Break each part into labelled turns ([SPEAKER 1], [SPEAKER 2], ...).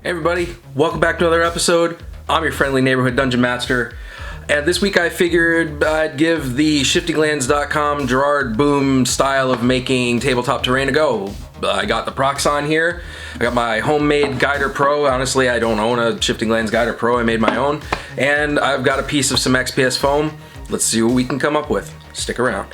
[SPEAKER 1] Hey everybody, welcome back to another episode. I'm your friendly neighborhood Dungeon Master, and this week I figured I'd give the shiftinglands.com Gerard Boom style of making tabletop terrain a go. I got the procs on here. I got my homemade Guider Pro. Honestly, I don't own a Shifting Lands Guider Pro. I made my own. And I've got a piece of some XPS foam. Let's see what we can come up with. Stick around.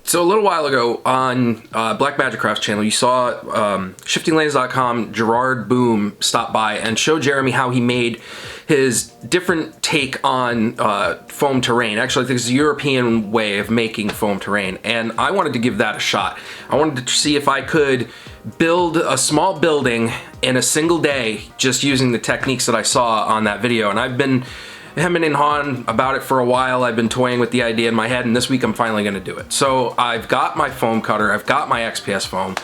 [SPEAKER 1] So a little while ago on Black Magic Craft's channel, you saw shiftinglands.com Gerard Boom stop by and show Jeremy how he made his different take on foam terrain. Actually, I think it's a European way of making foam terrain, and I wanted to give that a shot. I wanted to see if I could build a small building in a single day just using the techniques that I saw on that video, and I've been hemming and hawing about it for a while. I've been toying with the idea in my head, and this week I'm finally going to do it. So I've got my foam cutter, I've got my XPS foam.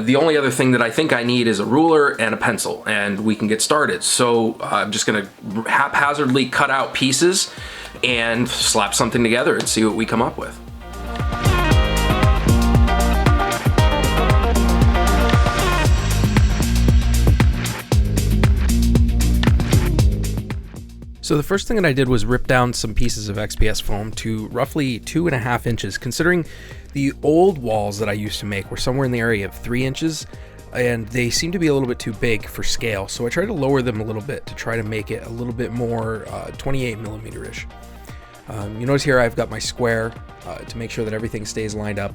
[SPEAKER 1] The only other thing that I think I need is a ruler and a pencil, and we can get started. So I'm just going to haphazardly cut out pieces and slap something together and see what we come up with. So the first thing that I did was rip down some pieces of XPS foam to roughly 2.5 inches, considering the old walls that I used to make were somewhere in the area of 3 inches, and they seem to be a little bit too big for scale. So I tried to lower them a little bit to try to make it a little bit more 28 millimeter-ish. You notice here I've got my square to make sure that everything stays lined up.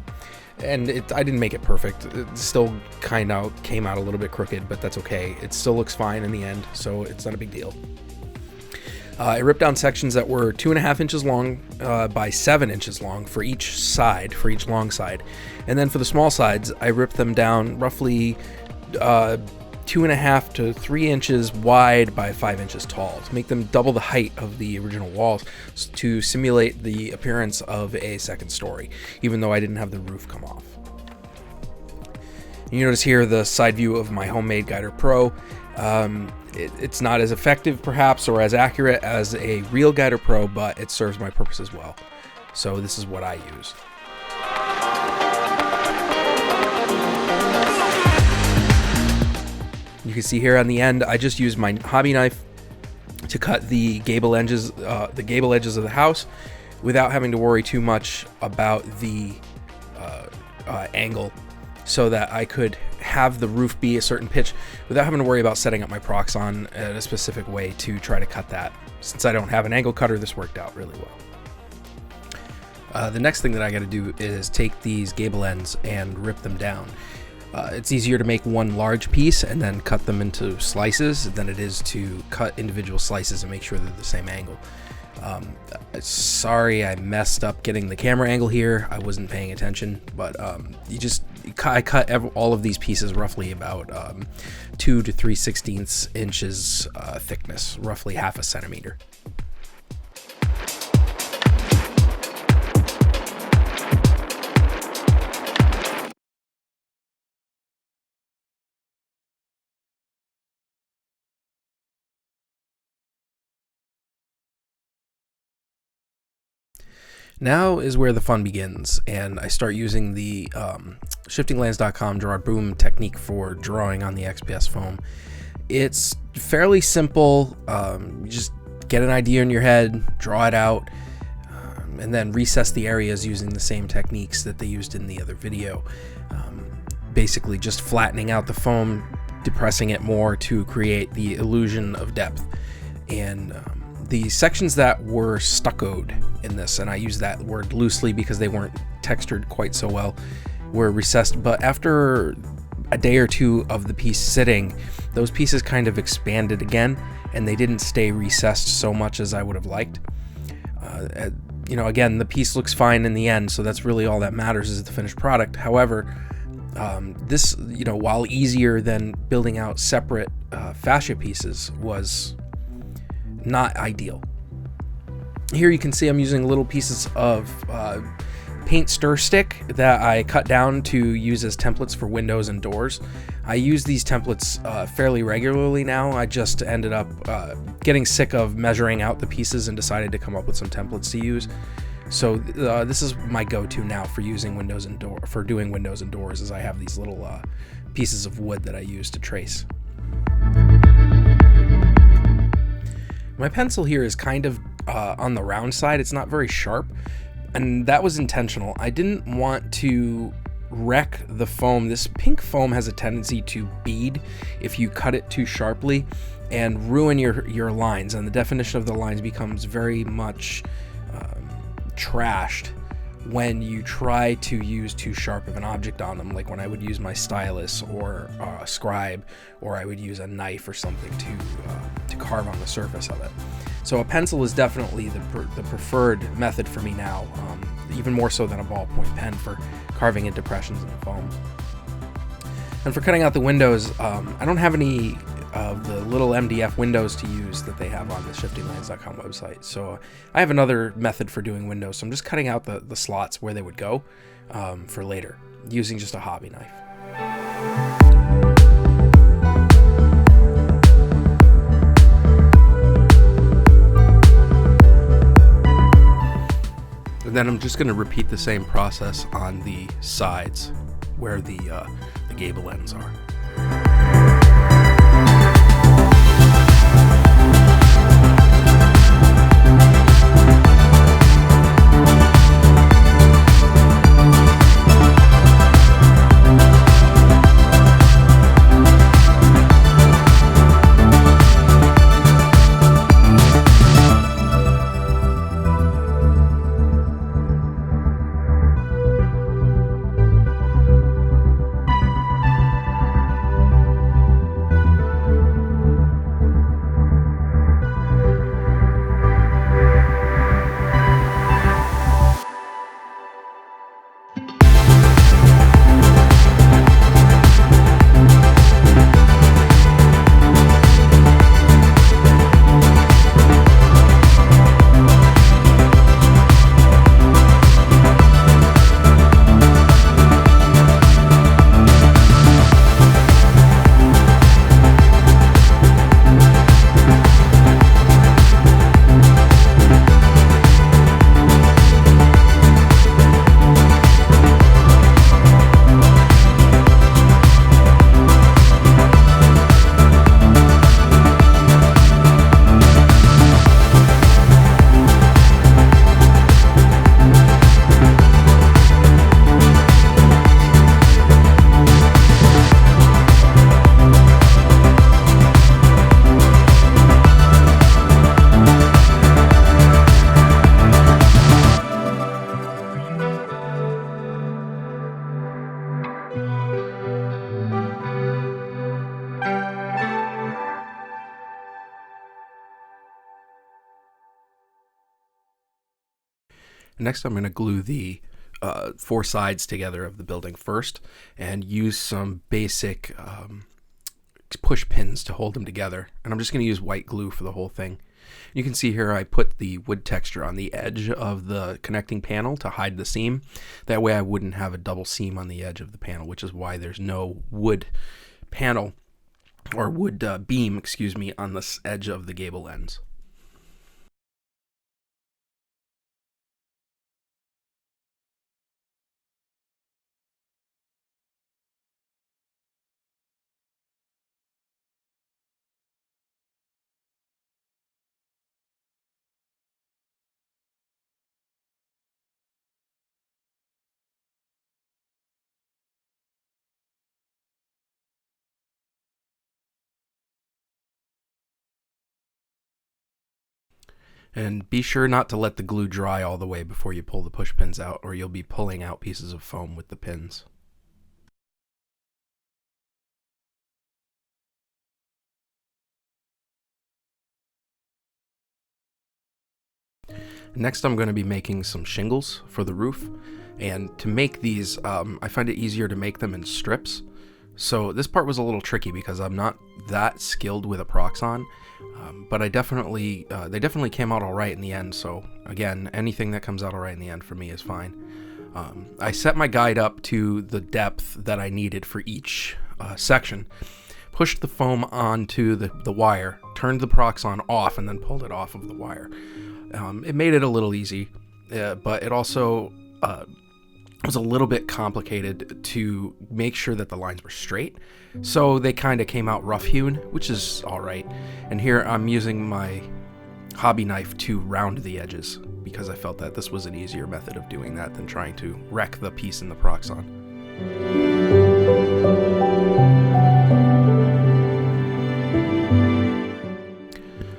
[SPEAKER 1] And I didn't make it perfect. It still kind of came out a little bit crooked, but that's okay. It still looks fine in the end, so it's not a big deal. I ripped down sections that were 2.5 inches long by 7 inches long for each side, for each long side. And then for the small sides, I ripped them down roughly 2.5 to 3 inches wide by 5 inches tall to make them double the height of the original walls to simulate the appearance of a second story, even though I didn't have the roof come off. You notice here the side view of my homemade Guider Pro. It's not as effective perhaps or as accurate as a real Guider Pro, but it serves my purpose as well. So this is what I use. You can see here on the end, I just used my hobby knife to cut the gable edges of the house without having to worry too much about the angle, so that I could have the roof be a certain pitch without having to worry about setting up my procs on in a specific way to try to cut that. Since I don't have an angle cutter, this worked out really well. The next thing that I got to do is take these gable ends and rip them down. It's easier to make one large piece and then cut them into slices than it is to cut individual slices and make sure they're the same angle. Sorry I messed up getting the camera angle here. I wasn't paying attention, but I cut all of these pieces roughly about 2 to 3/16 inches thickness, roughly half a centimeter. Now is where the fun begins, and I start using the shiftinglands.com Gerard Boom technique for drawing on the XPS foam. It's fairly simple. You just get an idea in your head, draw it out, and then recess the areas using the same techniques that they used in the other video. Basically just flattening out the foam, depressing it more to create the illusion of depth. And the sections that were stuccoed in this, and I use that word loosely because they weren't textured quite so well, were recessed, but after a day or two of the piece sitting, those pieces kind of expanded again, and they didn't stay recessed so much as I would have liked. Again, the piece looks fine in the end, so that's really all that matters is the finished product. However, this, while easier than building out separate fascia pieces, was not ideal. Here you can see I'm using little pieces of paint stir stick that I cut down to use as templates for windows and doors.
[SPEAKER 2] I use these templates fairly regularly now. I just ended up getting sick of measuring out the pieces and decided to come up with some templates to use. So this is my go-to now for using windows and doing windows and doors, is I have these little pieces of wood that I use to trace. My pencil here is kind of on the round side. It's not very sharp, and that was intentional. I didn't want to wreck the foam. This pink foam has a tendency to bead if you cut it too sharply and ruin your lines, and the definition of the lines becomes very much trashed when you try to use too sharp of an object on them, like when I would use my stylus or a scribe, or I would use a knife or something to carve on the surface of it. So a pencil is definitely the preferred method for me now, even more so than a ballpoint pen for carving in depressions in the foam. And for cutting out the windows, I don't have any of the little MDF windows to use that they have on the shiftinglanes.com website. So I have another method for doing windows. So I'm just cutting out the slots where they would go for later, using just a hobby knife. And then I'm just going to repeat the same process on the sides where the gable ends are. Next, I'm going to glue the four sides together of the building first and use some basic push pins to hold them together. And I'm just going to use white glue for the whole thing. You can see here I put the wood texture on the edge of the connecting panel to hide the seam. That way I wouldn't have a double seam on the edge of the panel, which is why there's no wood panel or wood beam, excuse me, on this edge of the gable ends. And be sure not to let the glue dry all the way before you pull the push pins out, or you'll be pulling out pieces of foam with the pins. Next, I'm going to be making some shingles for the roof, and to make these, I find it easier to make them in strips. So this part was a little tricky because I'm not that skilled with a Proxon, but they definitely came out all right in the end. So again, anything that comes out all right in the end for me is fine. I set my guide up to the depth that I needed for each section, pushed the foam onto the wire, turned the Proxon off, and then pulled it off of the wire. It made it a little easy, but it also was a little bit complicated to make sure that the lines were straight. So they kind of came out rough-hewn, which is all right. And here I'm using my hobby knife to round the edges because I felt that this was an easier method of doing that than trying to wreck the piece in the Proxon.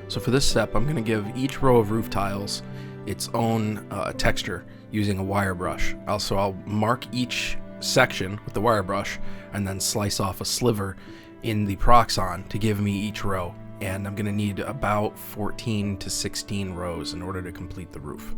[SPEAKER 2] So for this step, I'm going to give each row of roof tiles its own texture using a wire brush. Also, I'll mark each section with the wire brush and then slice off a sliver in the Proxon to give me each row. And I'm going to need about 14 to 16 rows in order to complete the roof.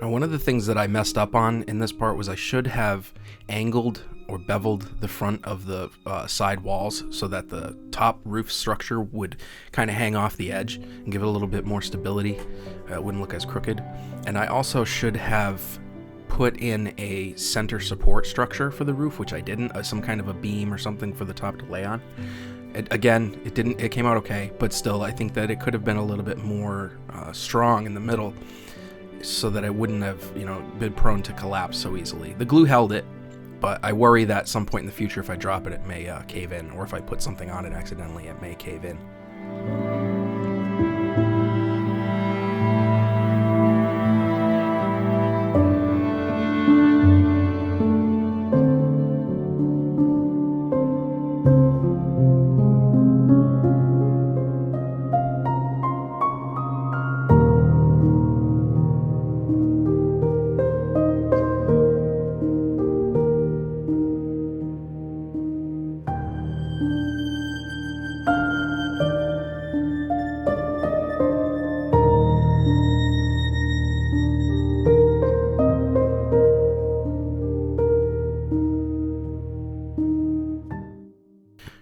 [SPEAKER 2] Now, one of the things that I messed up on in this part was I should have angled or beveled the front of the side walls so that the top roof structure would kind of hang off the edge and give it a little bit more stability. It wouldn't look as crooked. And I also should have put in a center support structure for the roof, which I didn't, some kind of a beam or something for the top to lay on. It came out okay, but still I think that it could have been a little bit more strong in the middle so that I wouldn't have, been prone to collapse so easily. The glue held it, but I worry that at some point in the future, if I drop it, it may cave in, or if I put something on it accidentally, it may cave in.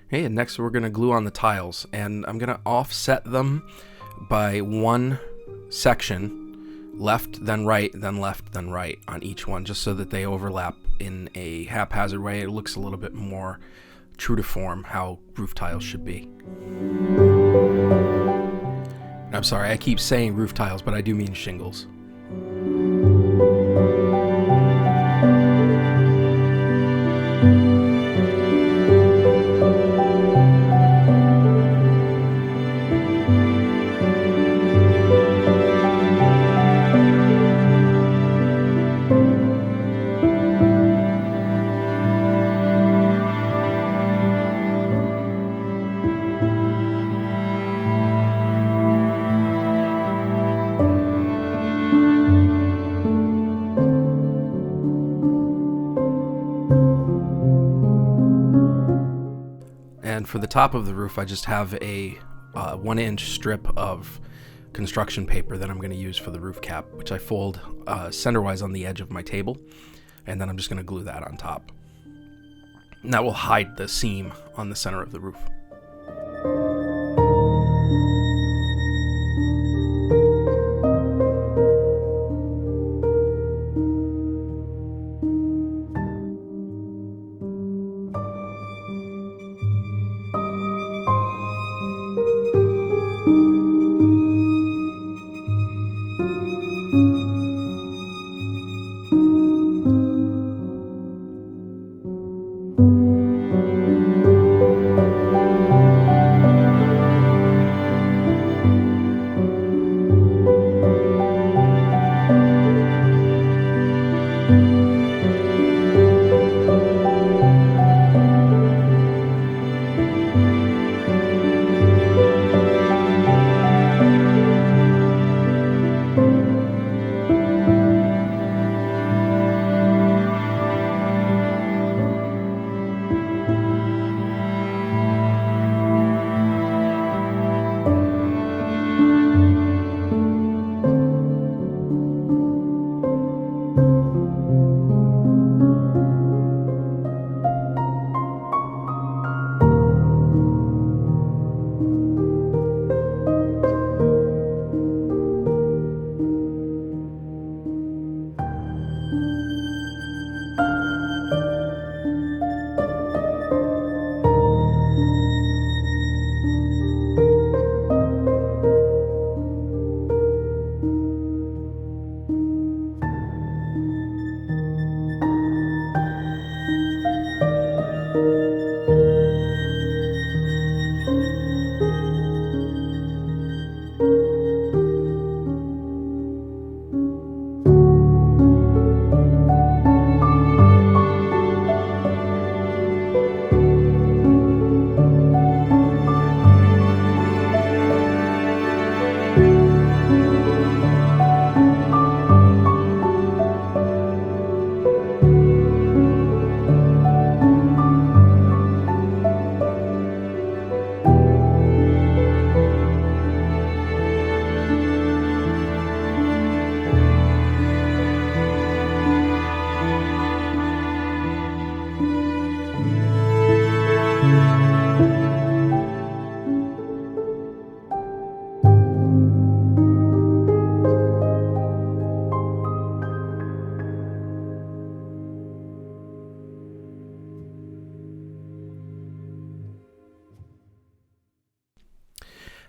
[SPEAKER 2] Okay, and next we're going to glue on the tiles, and I'm going to offset them by one section, left, then right, then left, then right on each one, just so that they overlap in a haphazard way. It looks a little bit more true to form, how roof tiles should be. I'm sorry, I keep saying roof tiles, but I do mean shingles. And for the top of the roof, I just have a 1-inch strip of construction paper that I'm going to use for the roof cap, which I fold centerwise on the edge of my table, and then I'm just going to glue that on top. And that will hide the seam on the center of the roof.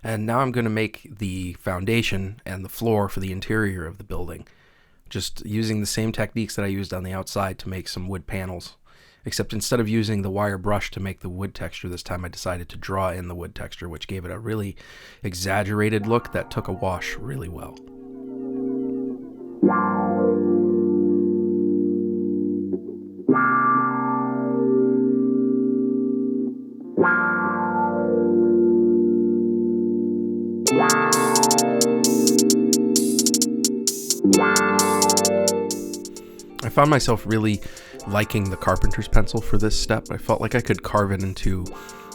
[SPEAKER 2] And now I'm going to make the foundation and the floor for the interior of the building, just using the same techniques that I used on the outside to make some wood panels. Except instead of using the wire brush to make the wood texture this time, I decided to draw in the wood texture, which gave it a really exaggerated look that took a wash really well. I found myself really liking the carpenter's pencil for this step. I felt like I could carve it into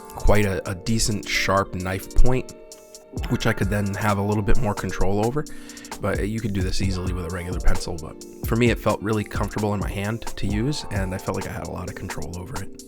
[SPEAKER 2] quite a decent sharp knife point, which I could then have a little bit more control over. But you could do this easily with a regular pencil, but for me it felt really comfortable in my hand to use, and I felt like I had a lot of control over it.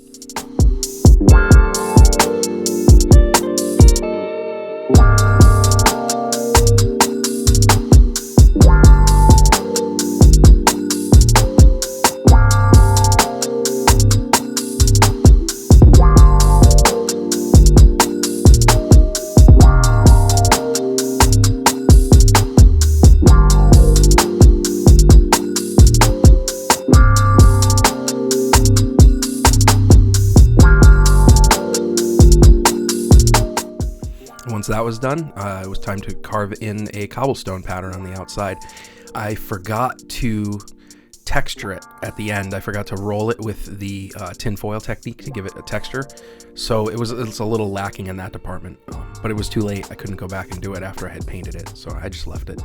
[SPEAKER 2] Once that was done, it was time to carve in a cobblestone pattern on the outside. I forgot to texture it at the end. I forgot to roll it with the tinfoil technique to give it a texture. So it's a little lacking in that department, but it was too late. I couldn't go back and do it after I had painted it, so I just left it.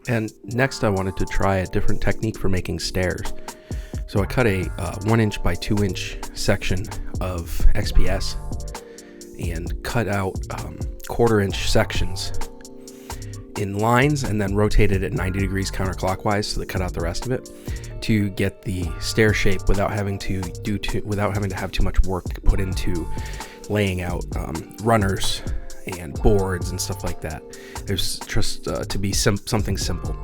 [SPEAKER 2] And next I wanted to try a different technique for making stairs. So I cut a 1 inch by 2 inch section of XPS and cut out 1/4 inch sections in lines, and then rotated it 90 degrees counterclockwise so they cut out the rest of it to get the stair shape without having to have too much work put into laying out runners and boards and stuff like that. It was just to be something simple.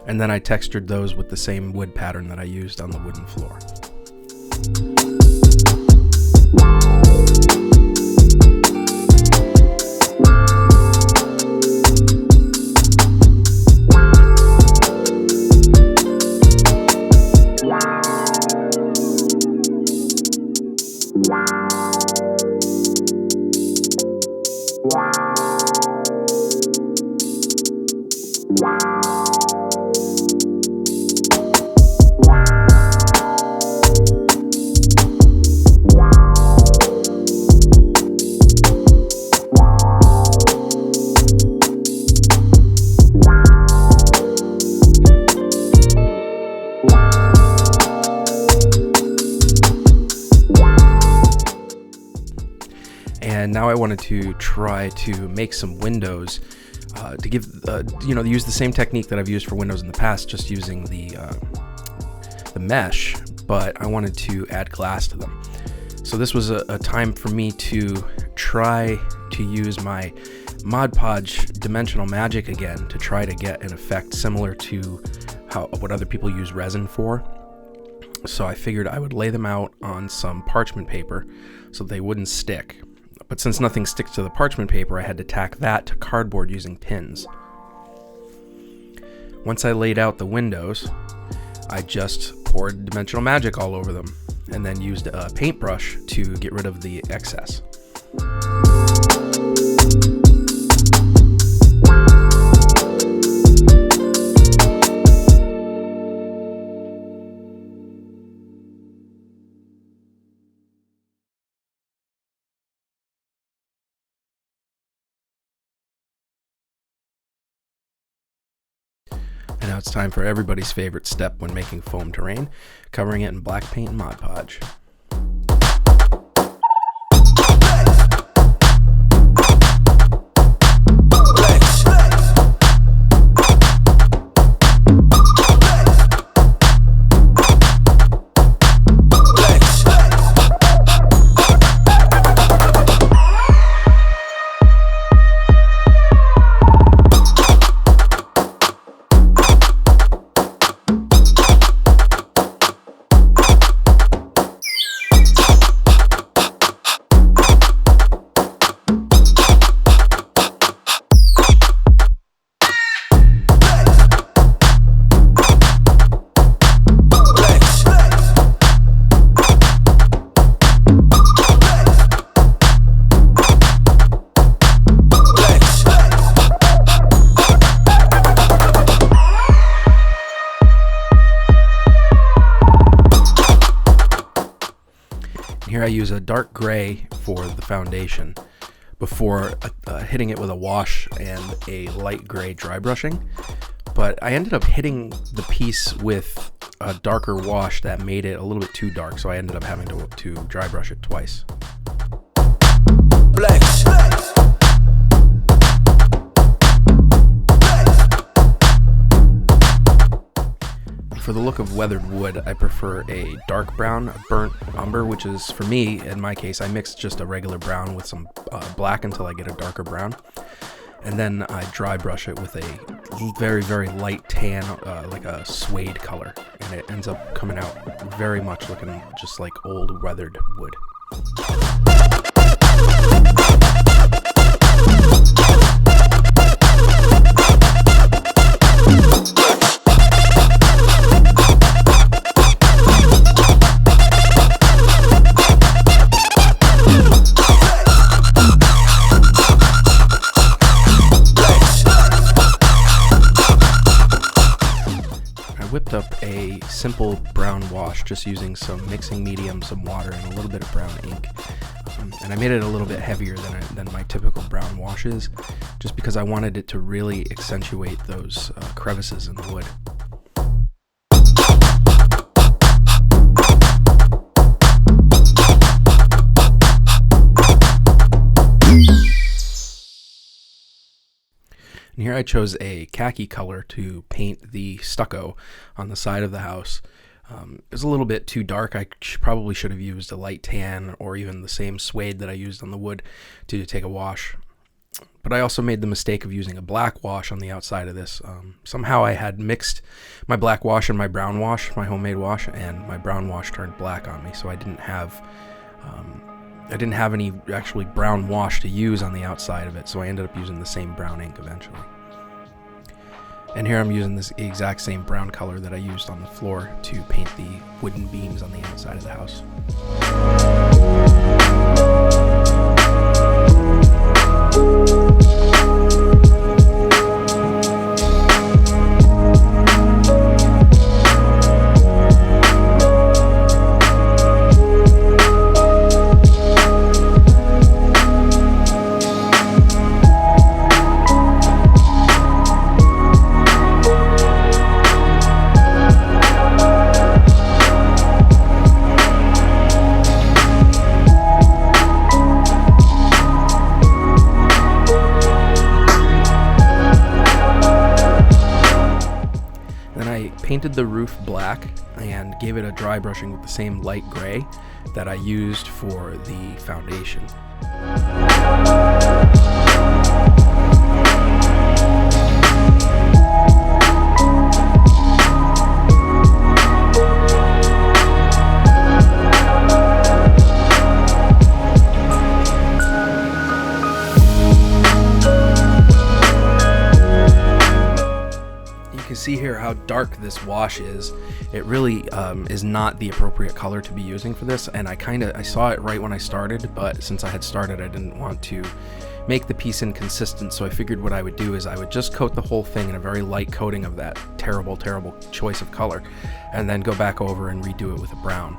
[SPEAKER 2] And then I textured those with the same wood pattern that I used on the wooden floor. And now I wanted to try to make some windows to give, use the same technique that I've used for windows in the past, just using the mesh, but I wanted to add glass to them. So this was a time for me to try to use my Mod Podge dimensional magic again to try to get an effect similar to what other people use resin for. So I figured I would lay them out on some parchment paper so they wouldn't stick. But since nothing sticks to the parchment paper, I had to tack that to cardboard using pins. Once I laid out the windows, I just poured dimensional magic all over them and then used a paintbrush to get rid of the excess. And now it's time for everybody's favorite step when making foam terrain, covering it in black paint and Mod Podge. Here I use a dark gray for the foundation before hitting it with a wash and a light gray dry brushing, but I ended up hitting the piece with a darker wash that made it a little bit too dark, so I ended up having to dry brush it twice. For the look of weathered wood, I prefer a dark brown, a burnt umber, which is, for me, in my case, I mix just a regular brown with some black until I get a darker brown. And then I dry brush it with a very, very light tan, like a suede color. And it ends up coming out very much looking just like old weathered wood. Whipped up a simple brown wash just using some mixing medium, some water, and a little bit of brown ink. And I made it a little bit heavier than my typical brown washes, just because I wanted it to really accentuate those crevices in the wood. And here I chose a khaki color to paint the stucco on the side of the house. It was a little bit too dark. I probably should have used a light tan or even the same suede that I used on the wood to take a wash. But I also made the mistake of using a black wash on the outside of this. Somehow I had mixed my black wash and my brown wash, my homemade wash, and my brown wash turned black on me, so I didn't have any actually brown wash to use on the outside of it, so I ended up using the same brown ink eventually. And here I'm using this exact same brown color that I used on the floor to paint the wooden beams on the outside of the house. Painted the roof black and gave it a dry brushing with the same light gray that I used for the foundation. See here how dark this wash is. It really is not the appropriate color to be using for this, and I saw it right when I started, but since I had started I didn't want to make the piece inconsistent, so I figured what I would do is I would just coat the whole thing in a very light coating of that terrible choice of color, and then go back over and redo it with a brown.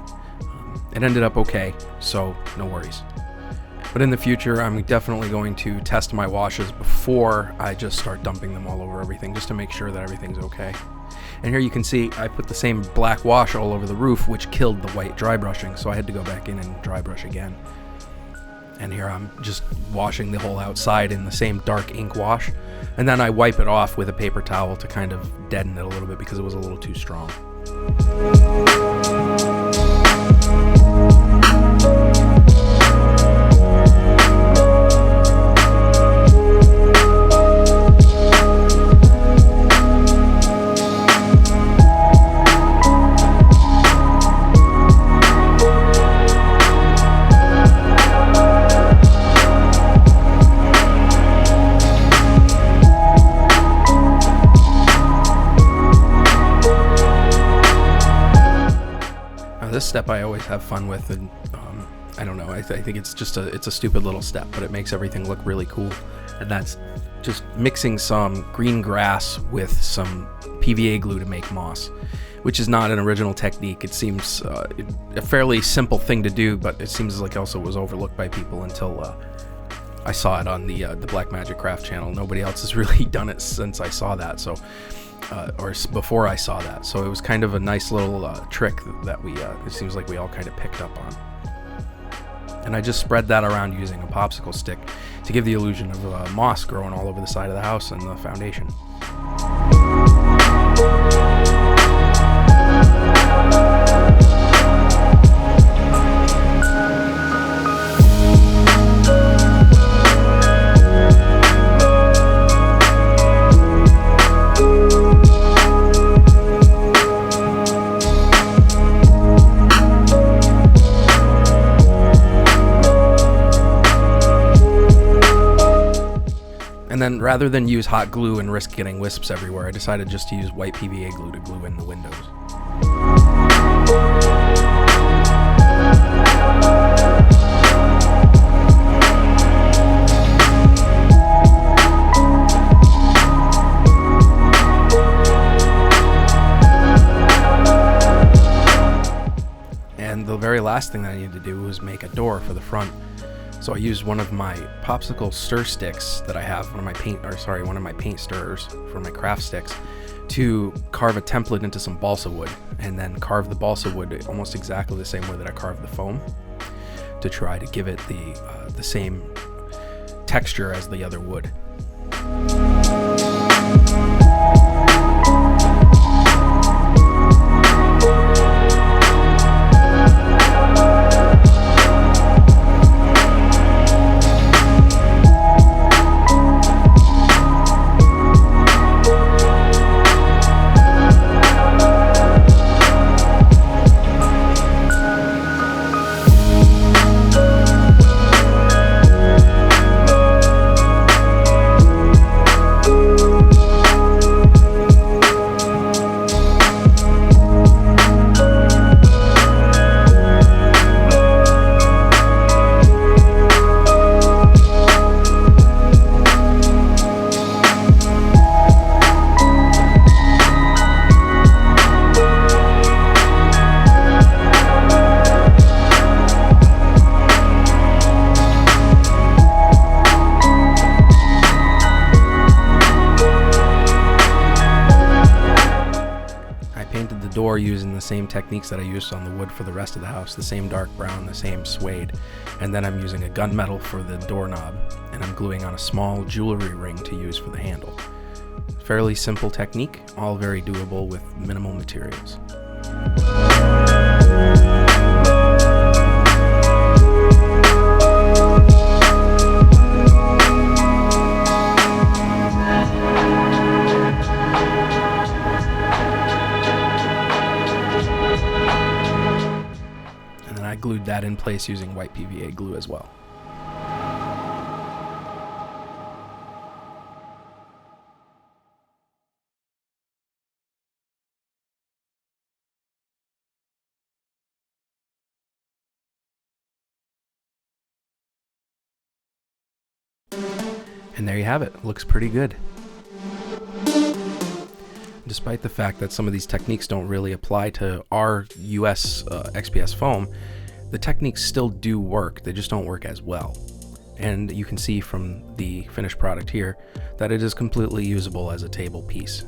[SPEAKER 2] It ended up okay, so no worries. But in the future, I'm definitely going to test my washes before I just start dumping them all over everything, just to make sure that everything's okay. And here you can see I put the same black wash all over the roof, which killed the white dry brushing, so I had to go back in and dry brush again. And here I'm just washing the whole outside in the same dark ink wash, and then I wipe it off with a paper towel to kind of deaden it a little bit because it was a little too strong. This step I always have fun with, and I don't know, I think it's just it's a stupid little step, but it makes everything look really cool. And that's just mixing some green grass with some PVA glue to make moss, which is not an original technique. It seems a fairly simple thing to do, but it seems like also was overlooked by people until I saw it on the Black Magic Craft channel. Nobody else has really done it since I saw that, so or before I saw that. So it was kind of a nice little trick that it seems like we all kind of picked up on. And I just spread that around using a popsicle stick to give the illusion of moss growing all over the side of the house and the foundation. And then rather than use hot glue and risk getting wisps everywhere, I decided just to use white PVA glue to glue in the windows. And the very last thing that I needed to do was make a door for the front. So I used one of my popsicle stir sticks that I have, one of my paint stirrers for my craft sticks, to carve a template into some balsa wood, and then carve the balsa wood almost exactly the same way that I carved the foam, to try to give it the same texture as the other wood. Using the same techniques that I used on the wood for the rest of the house, the same dark brown, the same suede, and then I'm using a gunmetal for the doorknob, and I'm gluing on a small jewelry ring to use for the handle. Fairly simple technique, all very doable with minimal materials. Glued that in place using white PVA glue as well. And there you have it. Looks pretty good. Despite the fact that some of these techniques don't really apply to our US XPS foam, the techniques still do work, they just don't work as well. And you can see from the finished product here that it is completely usable as a table piece.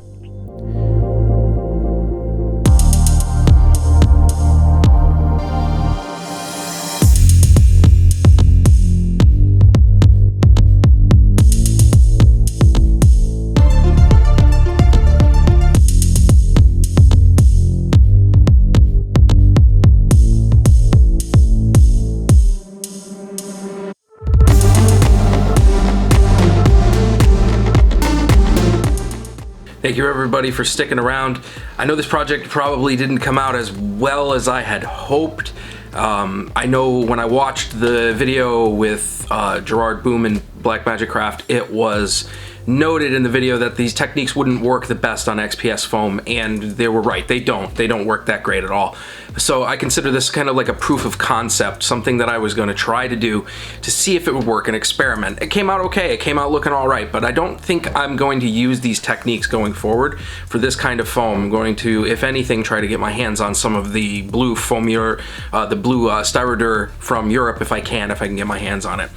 [SPEAKER 1] Thank you everybody for sticking around. I know this project probably didn't come out as well as I had hoped. I know when I watched the video with Gerard Boom and Blackmagicraft, it was noted in the video that these techniques wouldn't work the best on XPS Foam, and they were right. They don't work that great at all. So I consider this kind of like a proof of concept, something that I was going to try to do to see if it would work, an experiment. It came out okay, it came out looking all right, but I don't think I'm going to use these techniques going forward for this kind of foam. I'm going to, if anything, try to get my hands on some of the blue foamular, the blue Styrodur from Europe if I can get my hands on it.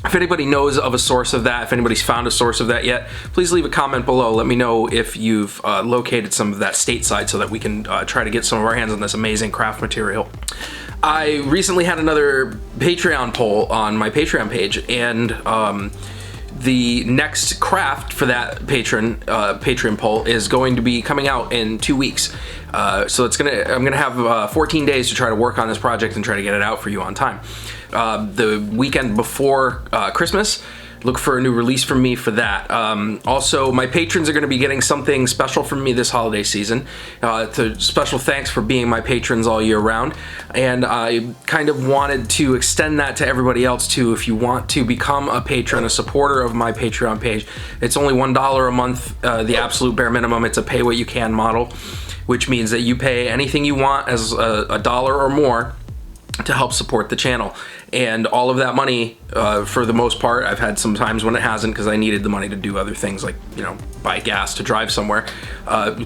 [SPEAKER 1] If anybody knows of a source of that, if anybody's found a source of that yet, please leave a comment below. Let me know if you've located some of that stateside so that we can try to get some of our hands on this amazing craft material. I recently had another Patreon poll on my Patreon page, and the next craft for that Patreon poll is going to be coming out in 2 weeks. So I'm gonna have 14 days to try to work on this project and try to get it out for you on time. The weekend before Christmas, look for a new release from me for that. Also, my patrons are going to be getting something special from me this holiday season. Special thanks for being my patrons all year round, and I kind of wanted to extend that to everybody else too. If you want to become a patron, a supporter of my Patreon page, it's only $1 a month, the absolute bare minimum. It's a pay what you can model, which means that you pay anything you want as a dollar or more to help support the channel. And all of that money, for the most part, I've had some times when it hasn't because I needed the money to do other things like, you know, buy gas to drive somewhere,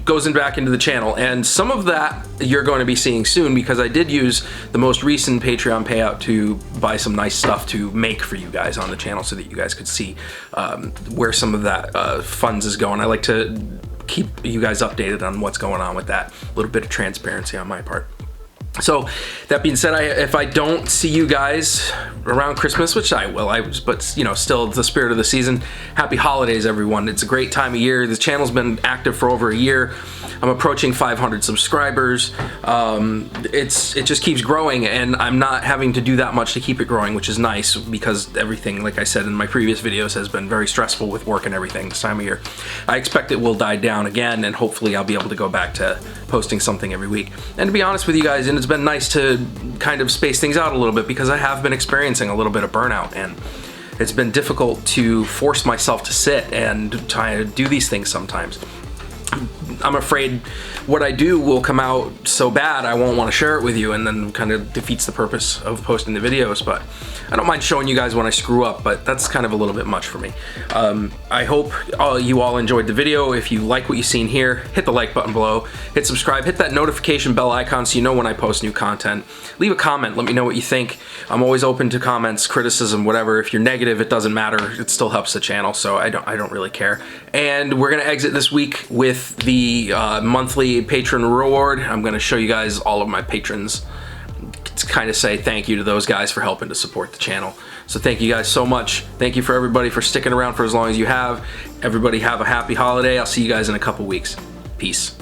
[SPEAKER 1] goes back into the channel. And some of that you're going to be seeing soon because I did use the most recent Patreon payout to buy some nice stuff to make for you guys on the channel so that you guys could see where some of that funds is going. I like to keep you guys updated on what's going on with that. A little bit of transparency on my part. So that being said, if I don't see you guys around Christmas, which I will, but you know, still the spirit of the season, happy holidays everyone. It's a great time of year. This channel's been active for over a year. I'm approaching 500 subscribers. It just keeps growing, and I'm not having to do that much to keep it growing, which is nice because everything, like I said in my previous videos, has been very stressful with work and everything this time of year. I expect it will die down again, and hopefully I'll be able to go back to posting something every week. And to be honest with you guys, and it's been nice to kind of space things out a little bit because I have been experiencing a little bit of burnout, and it's been difficult to force myself to sit and try to do these things sometimes. I'm afraid what I do will come out so bad I won't want to share it with you, and then kind of defeats the purpose of posting the videos. But I don't mind showing you guys when I screw up, but that's kind of a little bit much for me. I hope you all enjoyed the video. If you like what you've seen here, hit the like button below, hit subscribe, hit that notification bell icon so you know when I post new content. Leave a comment, let me know what you think. I'm always open to comments, criticism, whatever. If you're negative, it doesn't matter. It still helps the channel, so I don't really care. And we're gonna exit this week with the monthly patron reward. I'm gonna show you guys all of my patrons to kind of say thank you to those guys for helping to support the channel. So thank you guys so much. Thank you for everybody for sticking around for as long as you have. Everybody have a happy holiday. I'll see you guys in a couple weeks. Peace.